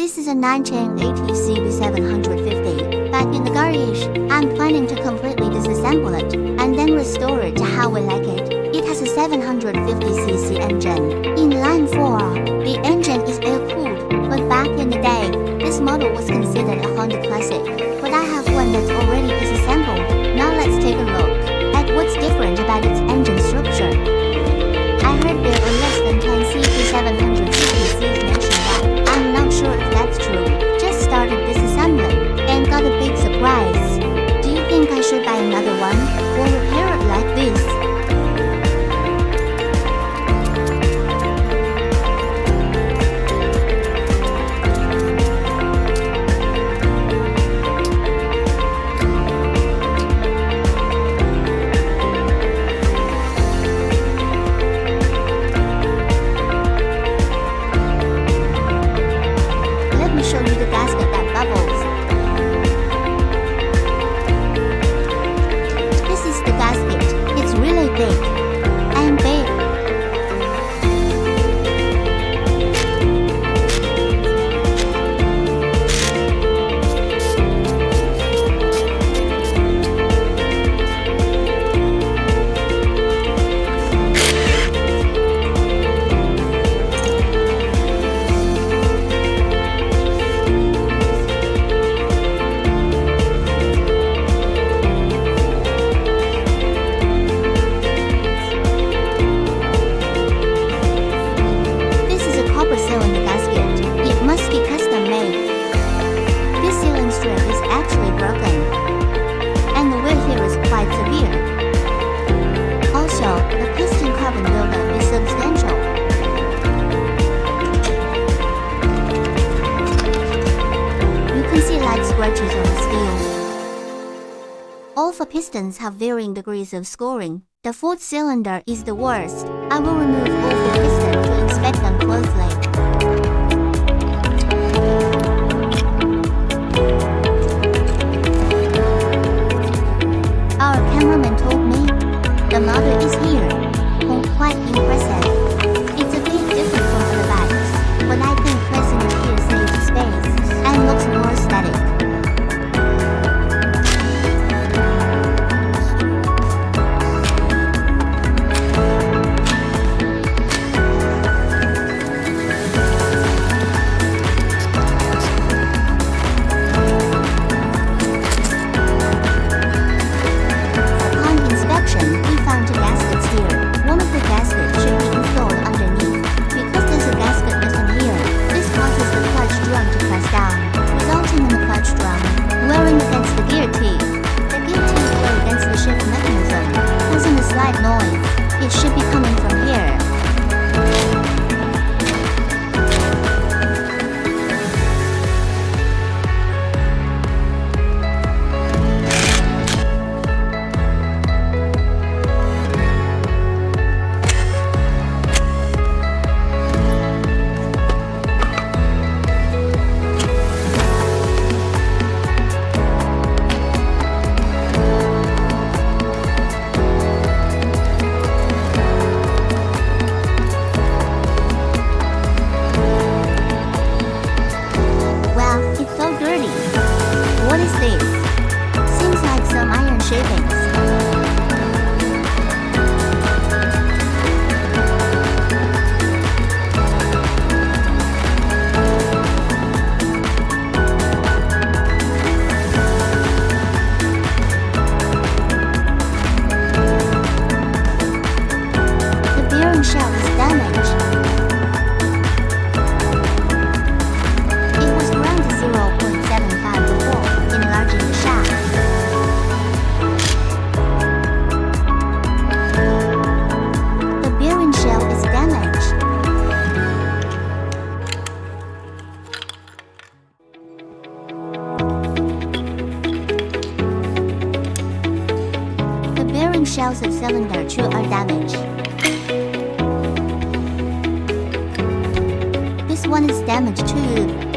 This is a 1980 CB750. Back in the garage, I'm planning to completely disassemble it and then restore it to how we like it. It has a 750cc engine. In line 4, the engine is air-cooled, but back in the day, this model was considered a Honda classic. But I have one that's already disassembled. Now let's take a look at what's different about its engine structure. I heard there are less than 10 CB750Cs mentioned that. I'm not sure if that's true. Just started disassembling and got a big surprise. Do you think I should buy another one or repair it like this? Show you the gasket that bubbles. This is the gasket. It's really big and big. Is actually broken, and the wear here is quite severe. Also, the piston carbon buildup is substantial. You can see light scratches on the steel. All four pistons have varying degrees of scoring. The fourth cylinder is the worst. I will remove all four pistons to inspect them closely. Cameraman told me the model is here. Quite impressive. It's a bit different from other bikes, but I think placing it here saves space and looks more aesthetic. Noise. It should be coming from here. What is this? Seems like some iron shavings. The bearing shell is damaged. It was ground to 0.75 before, enlarging the shaft. The bearing shell is damaged. The bearing shells of cylinder 2 are damaged. This one is damaged too.